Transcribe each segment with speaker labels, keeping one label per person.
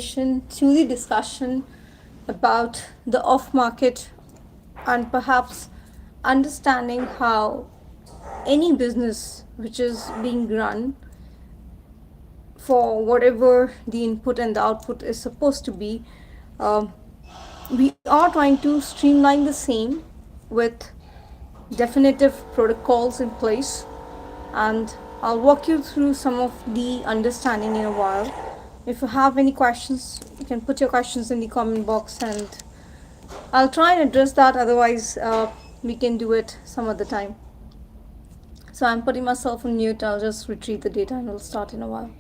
Speaker 1: to the discussion about the off-market and perhaps understanding how any business which is being run for whatever the input and the output is supposed to be, um, we are trying to streamline the same with definitive protocols in place, and I'll walk you through some of the understanding in a while. If you have any questions, you can put your questions in the comment box and I'll try and address that. Otherwise, we can do it some other time. So I'm putting myself on mute. I'll just retrieve the data and we'll start in a while.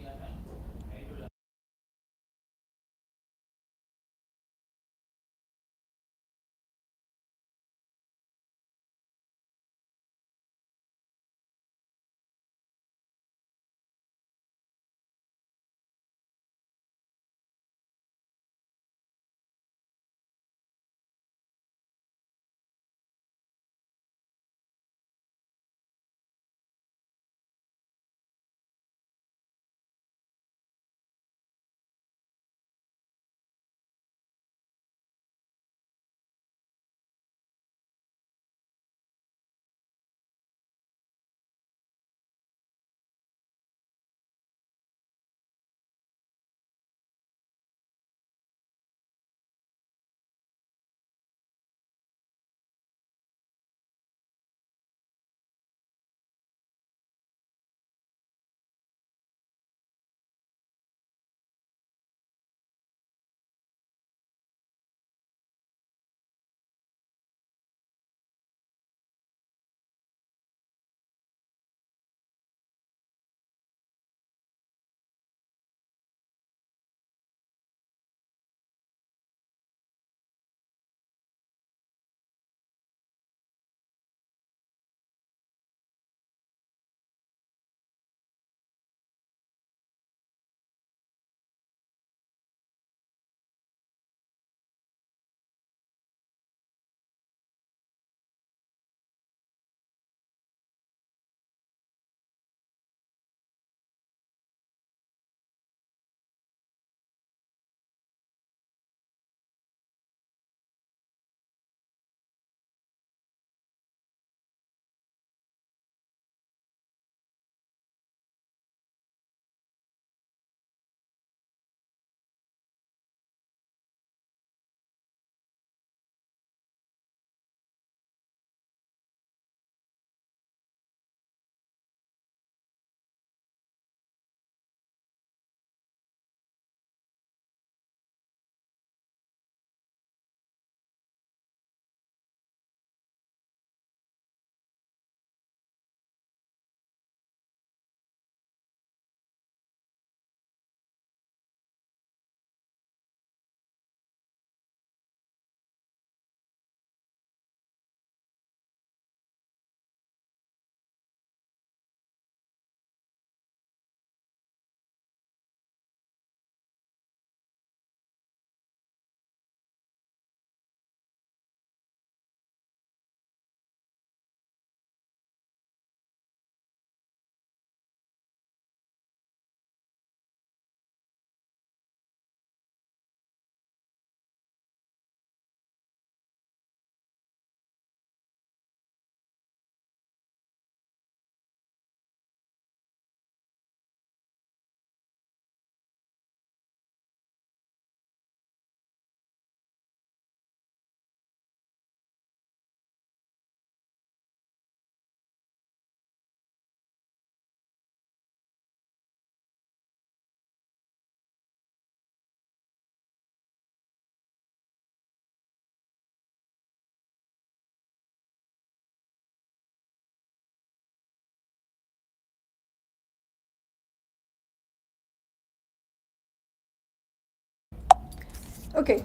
Speaker 1: Okay,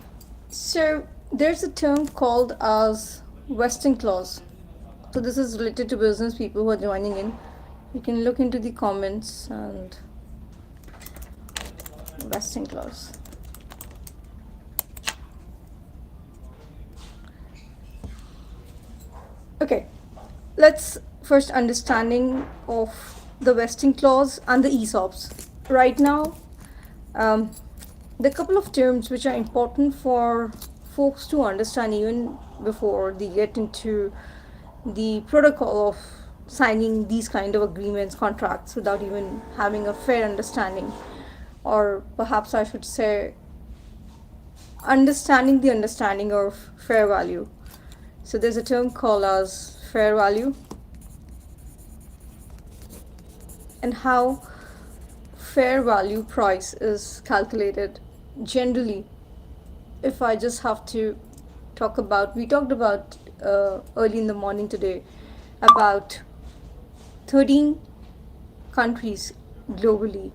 Speaker 1: so there's a term called as vesting clause. So this is related to business people who are joining in. You can look into the comments and vesting clause. Okay, let's first understanding of the vesting clause and the ESOPs. Right now, um, The couple of terms which are important for folks to understand even before they get into the protocol of signing these kind of agreements, contracts, without even having a fair understanding, or perhaps I should say understanding the understanding of fair value. So there's a term called as fair value, and how fair value price is calculated. Generally, if I just have to talk about, we talked about early in the morning today about 13 countries globally.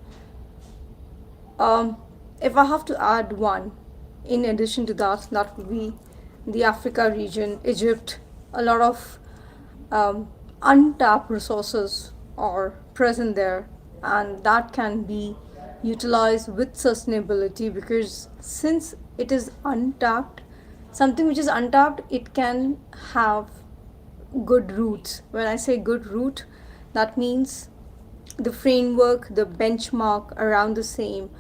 Speaker 1: Um, if I have to add one in addition to that, that would be the Africa region, Egypt. A lot of untapped resources are present there, and that can be utilized with sustainability, because since it is untapped, something which is untapped, it can have good roots. When I say good root, that means the framework, the benchmark around the same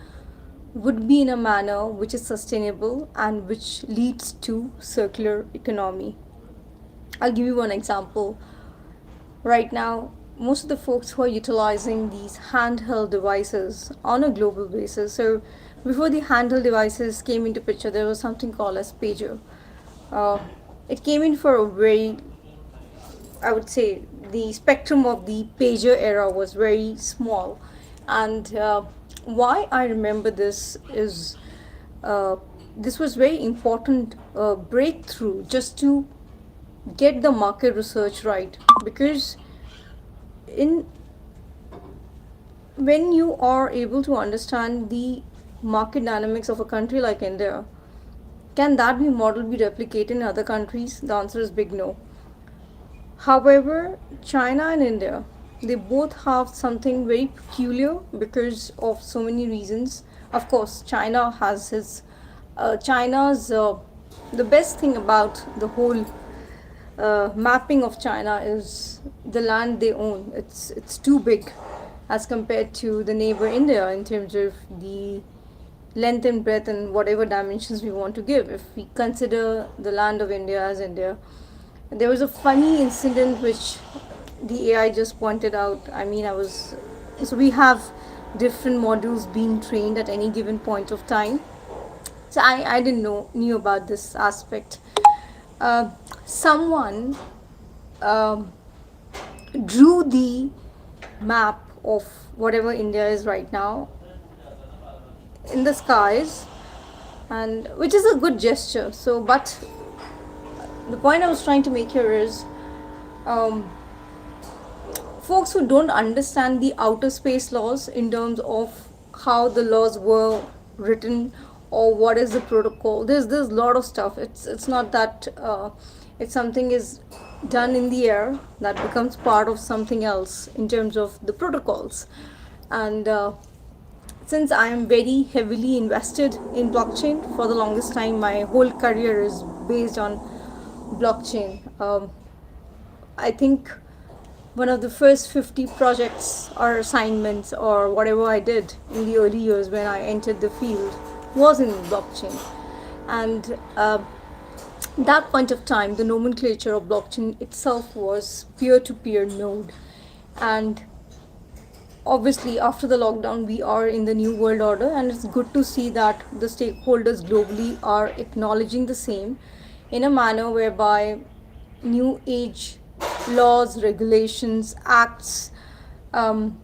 Speaker 1: would be in a manner which is sustainable and which leads to circular economy. I'll give you one example. Right now, most of the folks who are utilizing these handheld devices on a global basis. So, before the handheld devices came into picture, there was something called as pager. Uh, it came in for a very, I would say, the spectrum of the pager era was very small, and why I remember this is uh, this was very important breakthrough just to get the market research right, because in when you are able to understand the market dynamics of a country like India, can that be model be replicated in other countries? The answer is big no. However, China and India, they both have something very peculiar because of so many reasons. Of course, China has his China's the best thing about the whole mapping of China is the land they own. It's too big as compared to the neighbor India in terms of the length and breadth and whatever dimensions we want to give. If we consider the land of India as India, there was a funny incident which the AI just pointed out. I mean, I was so we have different modules being trained at any given point of time. So I didn't know knew about this aspect. Uh, Someone um, drew the map of whatever India is right now in the skies, and which is a good gesture. So, but the point I was trying to make here is um, folks who don't understand the outer space laws in terms of how the laws were written or what is the protocol. There's a lot of stuff. It's not that if something is done in the air, that becomes part of something else in terms of the protocols. And since I am very heavily invested in blockchain for the longest time, my whole career is based on blockchain. I think one of the first 50 projects or assignments or whatever I did in the early years when I entered the field was in blockchain. And that point of time, the nomenclature of blockchain itself was peer-to-peer node. And obviously, after the lockdown, we are in the new world order, and it's good to see that the stakeholders globally are acknowledging the same in a manner whereby new age laws, regulations, acts, um,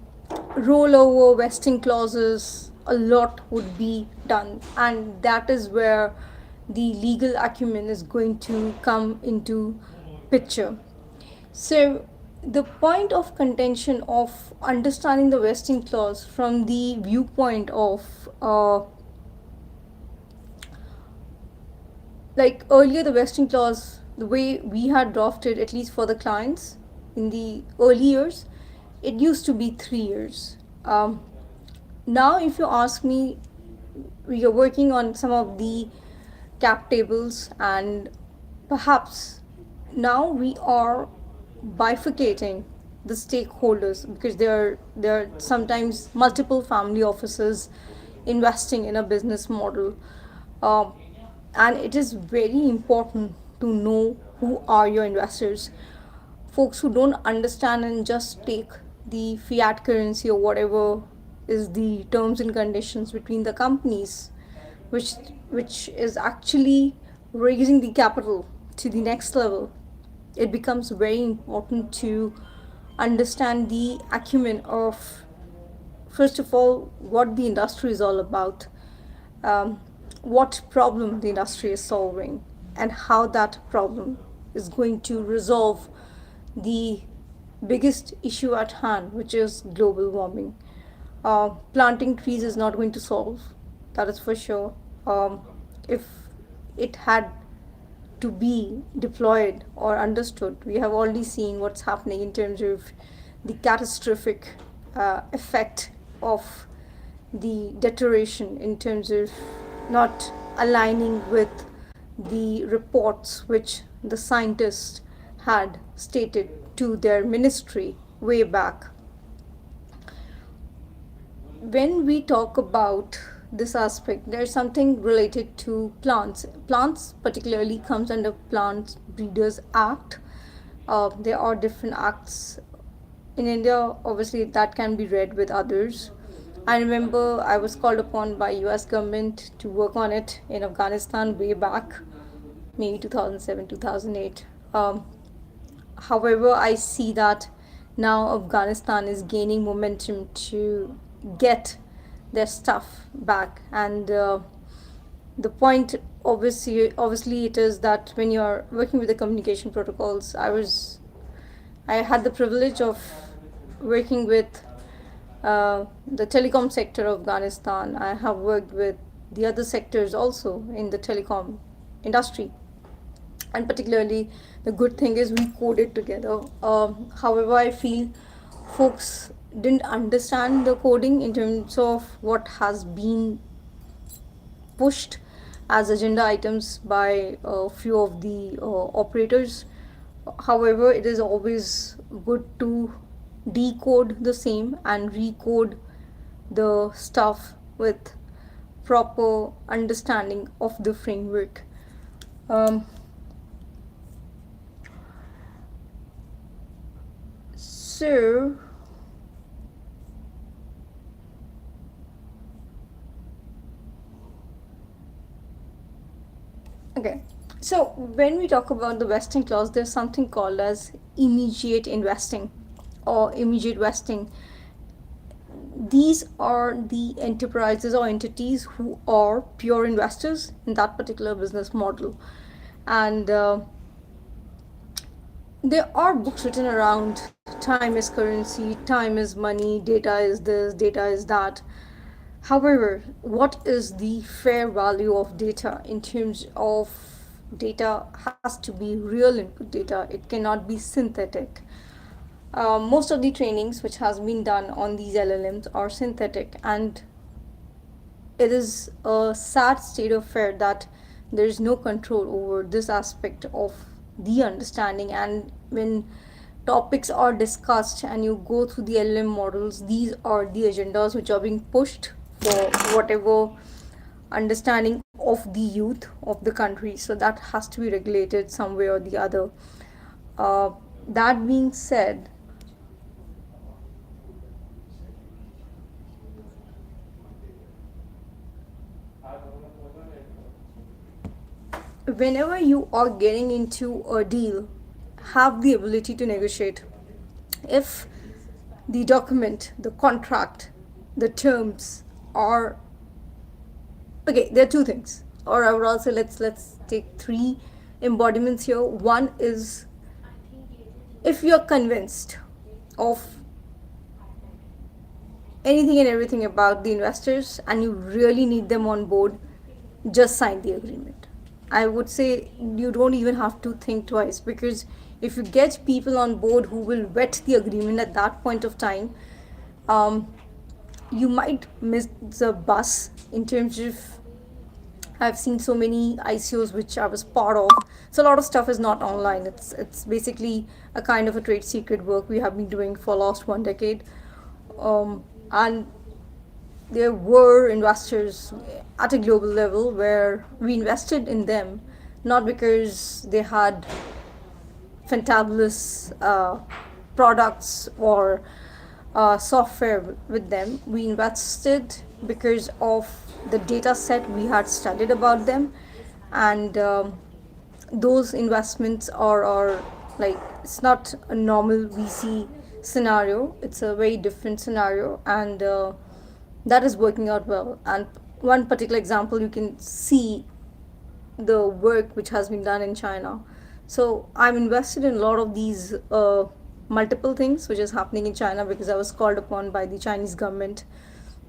Speaker 1: rollover, vesting clauses, a lot would be done, and that is where the legal acumen is going to come into picture. So the point of contention of understanding the vesting clause from the viewpoint of like earlier, the vesting clause, the way we had drafted, at least for the clients in the early years, it used to be 3 years. Now if you ask me, we are working on some of the cap tables, and perhaps now we are bifurcating the stakeholders, because there are sometimes multiple family offices investing in a business model. Um, and it is very important to know who are your investors. Folks who don't understand and just take the fiat currency or whatever is the terms and conditions between the companies, which which is actually raising the capital to the next level. It becomes very important to understand the acumen of, first of all, what the industry is all about, um, what problem the industry is solving, and how that problem is going to resolve the biggest issue at hand, which is global warming. Planting trees is not going to solve, that is for sure. If it had to be deployed or understood, we have already seen what's happening in terms of the catastrophic effect of the deterioration in terms of not aligning with the reports which the scientists had stated to their ministry way back. When we talk about this aspect, there's something related to plants. Plants particularly comes under Plants Breeders Act. There are different acts in India, obviously that can be read with others. I remember I was called upon by US government to work on it in Afghanistan way back, maybe 2007, 2008. However, I see that now Afghanistan is gaining momentum to get their stuff back, and the point obviously it is that when you're working with the communication protocols, I had the privilege of working with the telecom sector of Afghanistan. I have worked with the other sectors also in the telecom industry, and particularly the good thing is we coded together. However, I feel folks didn't understand the coding in terms of what has been pushed as agenda items by a few of the operators. However, it is always good to decode the same and recode the stuff with proper understanding of the framework. Um, so, okay. So when we talk about the vesting clause, there's something called as immediate investing or immediate vesting. These are the enterprises or entities who are pure investors in that particular business model, and there are books written around time is currency, time is money, data is this, data is that. However, what is the fair value of data in terms of data has to be real input data, it cannot be synthetic. Most of the trainings which has been done on these LLMs are synthetic, and it is a sad state of affair that there is no control over this aspect of the understanding. And when topics are discussed and you go through the LLM models, these are the agendas which are being pushed for whatever understanding of the youth of the country. So that has to be regulated some way or the other. That being said, whenever you are getting into a deal, have the ability to negotiate. If the document, the contract, the terms are okay, there are two things, or I would also let's take three embodiments here. One is if you're convinced of anything and everything about the investors and you really need them on board, just sign the agreement. I would say you don't even have to think twice, because if you get people on board who will vet the agreement at that point of time, um, you might miss the bus in terms of, I've seen so many ICOs which I was part of. So a lot of stuff is not online. It's basically a kind of a trade secret work we have been doing for last 1 decade. And there were investors at a global level where we invested in them not because they had fantabulous products or software with them. We invested because of the data set we had studied about them, and those investments are like, it's not a normal VC scenario, it's a very different scenario, and that is working out well. And one particular example, you can see the work which has been done in China. So I'm invested in a lot of these multiple things which is happening in China because I was called upon by the Chinese government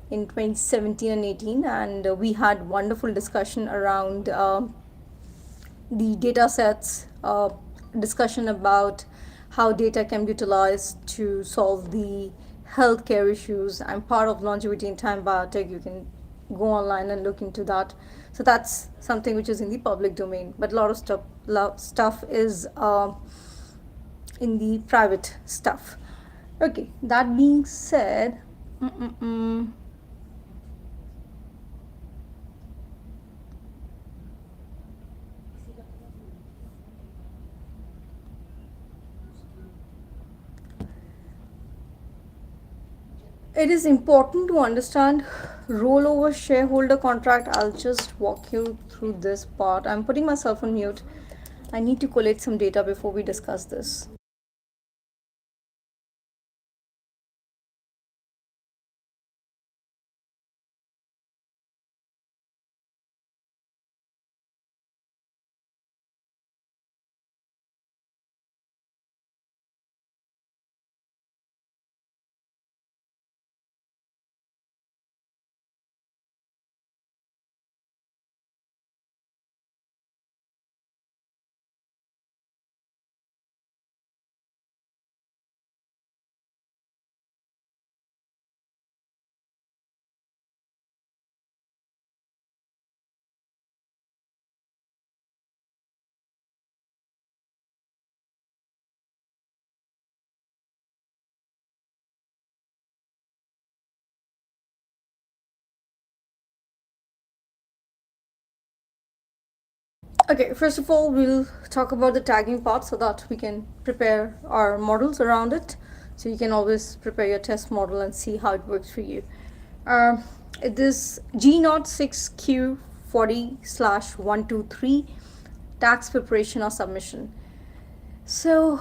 Speaker 1: in 2017 and 18, and we had wonderful discussion around the data sets, discussion about how data can be utilized to solve the healthcare issues. I'm part of Longevity in Time Biotech. You can go online and look into that. So that's something which is in the public domain, but a lot of stuff is in the private stuff. Okay, that being said, it is important to understand rollover shareholder contract. I'll just walk you through this part. I'm putting myself on mute. I need to collate some data before we discuss this. Okay, first of all, we'll talk about the tagging part so that we can prepare our models around it. So you can always prepare your test model and see how it works for you. Um, it is G06Q40/123 tax preparation or submission. So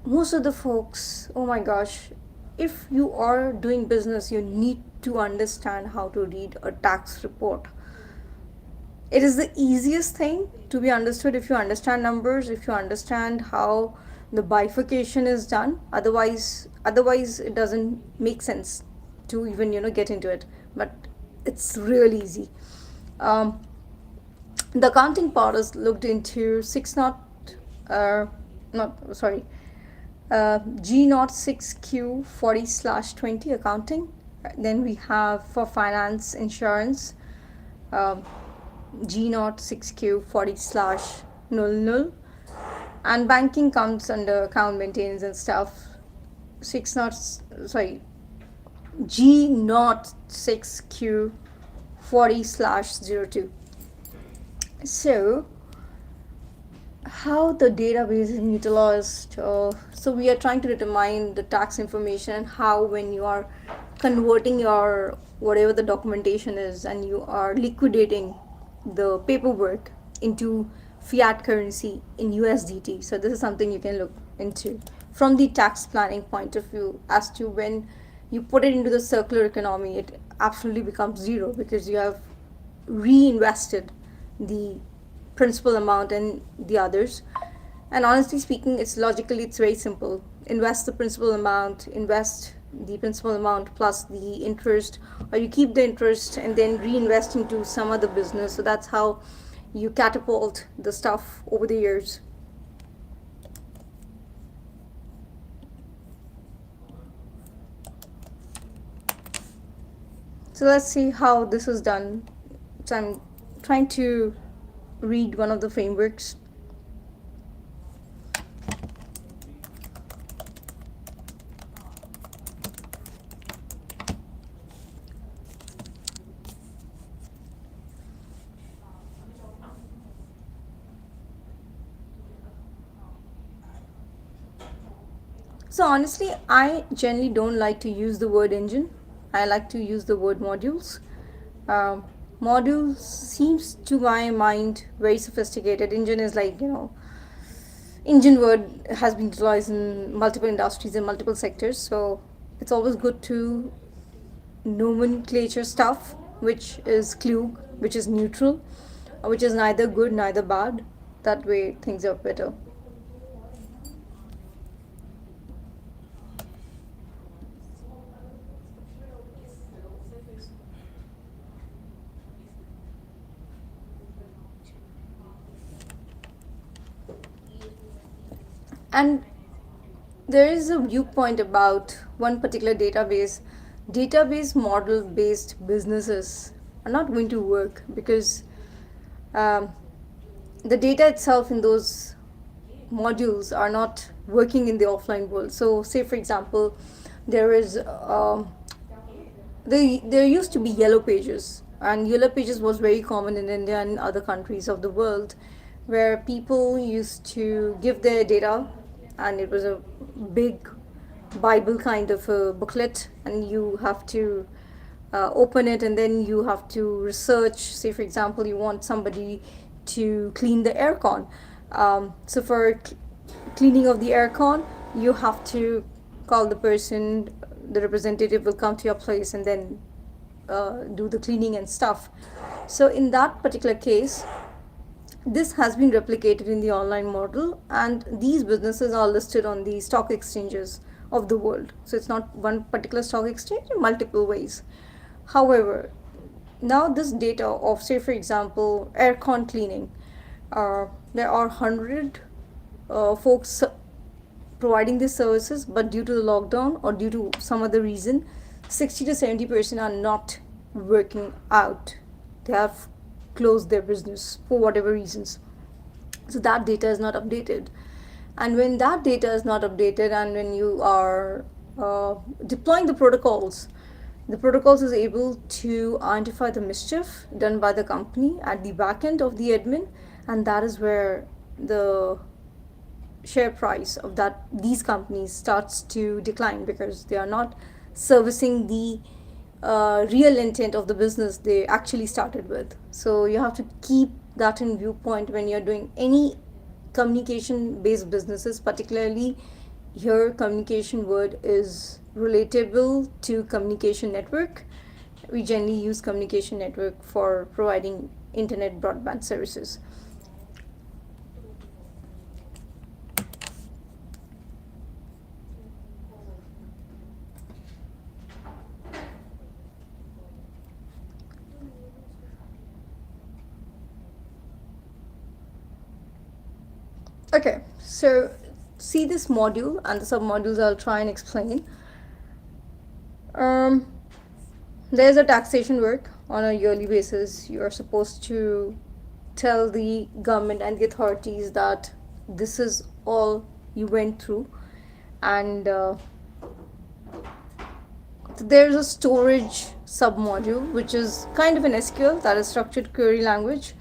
Speaker 1: most of the folks, oh my gosh, if you are doing business, you need to understand how to read a tax report. It is the easiest thing to be understood if you understand numbers, if you understand how the bifurcation is done. Otherwise it doesn't make sense to even get into it. But it's really easy. um, the accounting part is looked into 6 not not sorry G06Q40/20 accounting. Then we have for finance insurance, um, G06Q40/00, and banking comes under account maintenance and stuff. 6 not sorry G06Q40/02. So how the database is utilized. So we are trying to determine the tax information and how, when you are converting your whatever the documentation is and you are liquidating the paperwork into fiat currency in USDT. So this is something you can look into from the tax planning point of view, as to when you put it into the circular economy, it absolutely becomes zero because you have reinvested the principal amount and the others. And honestly speaking, it's very simple. Invest the principal amount, invest the principal amount plus the interest, or you keep the interest and then reinvest into some other business. So that's how you catapult the stuff over the years. So let's see how this is done. So I'm trying to read one of the frameworks. So honestly, I generally don't like to use the word engine. I like to use the word modules. Um, Modules seems to my mind very sophisticated. Engine is like, engine word has been utilized in multiple industries and multiple sectors. So it's always good to nomenclature stuff which is klug, which is neutral, which is neither good neither bad. That way things are better. And there is a viewpoint about one particular database model based businesses are not going to work because um, the data itself in those modules are not working in the offline world. So say for example, there is there used to be yellow pages, and yellow pages was very common in India and other countries of the world, where people used to give their data, and it was a big Bible kind of a booklet, and you have to open it, and then you have to research. Say for example, you want somebody to clean the aircon. So for cleaning of the aircon, you have to call the person, the representative will come to your place and then do the cleaning and stuff. So in that particular case, this has been replicated in the online model, and these businesses are listed on the stock exchanges of the world. So it's not one particular stock exchange in multiple ways. However, now this data of, say for example, aircon cleaning, there are 100 folks providing these services, but due to the lockdown or due to some other reason, 60 to 70% are not working out. They have closed their business for whatever reasons. So that data is not updated. And when that data is not updated, and when you are deploying the protocols is able to identify the mischief done by the company at the back end of the admin, and that is where the share price of that these companies starts to decline, because they are not servicing the real intent of the business they actually started with. So you have to keep that in viewpoint when you're doing any communication based businesses. Particularly here, communication word is relatable to communication network. We generally use communication network for providing internet broadband services. Okay, so see this module and the submodules I'll try and explain. Um, there's a taxation work on a yearly basis. You're supposed to tell the government and the authorities that this is all you went through, and there's a storage submodule which is kind of an SQL, that is structured query language,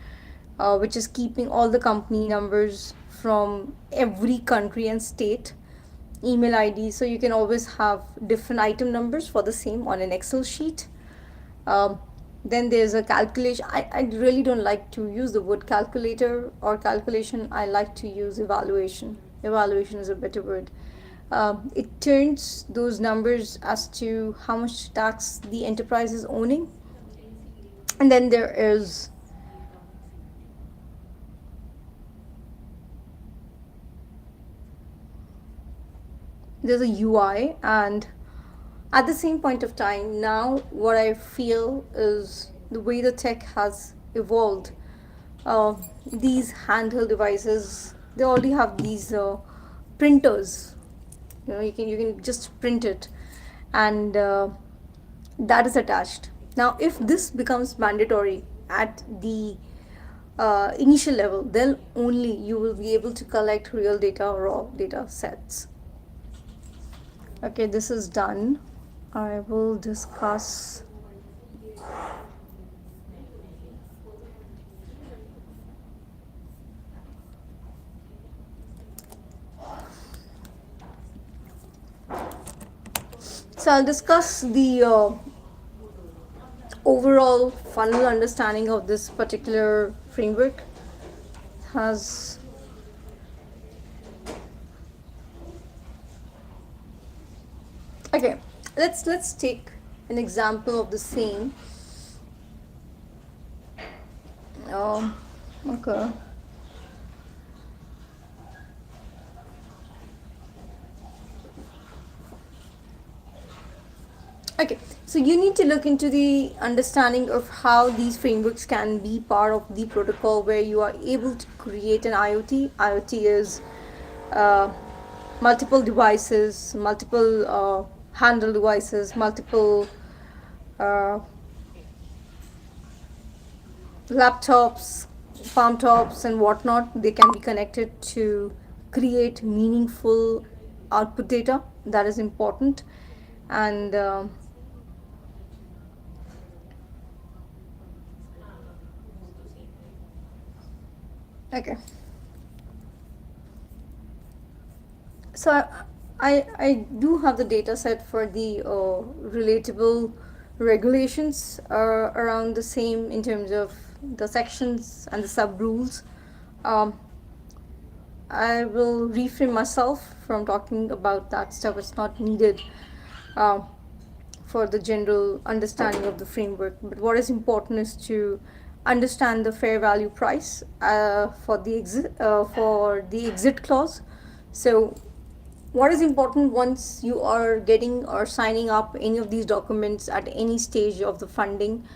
Speaker 1: which is keeping all the company numbers from every country and state, email ID, so you can always have different item numbers for the same on an Excel sheet. Um, then there's a calculation. I really don't like to use the word calculator or calculation. I like to use evaluation. Evaluation is a better word. It turns those numbers as to how much tax the enterprise is owning. And then there's a UI, and at the same point of time, now what I feel is the way the tech has evolved. uh, these handheld devices, they already have these printers. You can just print it, and that is attached. Now if this becomes mandatory at the initial level, then only you will be able to collect real data, raw data sets. Okay, this is done. I will discuss. So I'll discuss the overall funnel understanding of this particular framework. Has Okay, let's take an example of the same. Um, okay. Okay, so you need to look into the understanding of how these frameworks can be part of the protocol where you are able to create an IoT. IoT is uh, multiple devices, multiple handle devices, multiple uh, laptops, palm tops, and whatnot. They can be connected to create meaningful output data. That is important. And okay, so I do have the data set for the relatable regulations around the same in terms of the sections and the sub rules. um, I will refrain myself from talking about that stuff. It's not needed uh, for the general understanding of the framework. But what is important is to understand the fair value price for the exit clause. So, what is important once you are getting or signing up any of these documents at any stage of the funding,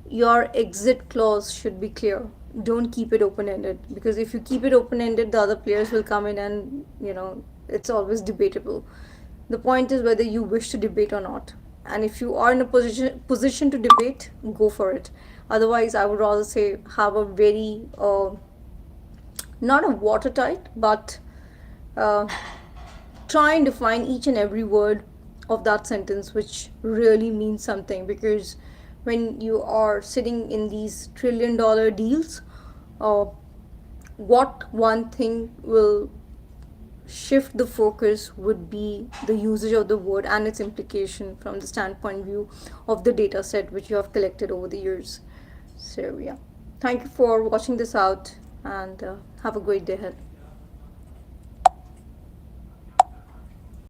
Speaker 1: your exit clause should be clear. Don't keep it open ended, because if you keep it open ended, the other players will come in and, it's always debatable. The point is whether you wish to debate or not. And if you are in a position to debate, go for it. Otherwise, I would rather say have a very not a watertight, but uh, try and define each and every word of that sentence which really means something, because when you are sitting in these $1 trillion deals, uh, what one thing will shift the focus would be the usage of the word and its implication from the standpoint view of the data set which you have collected over the years. So yeah, thank you for watching this out, and have a great day ahead.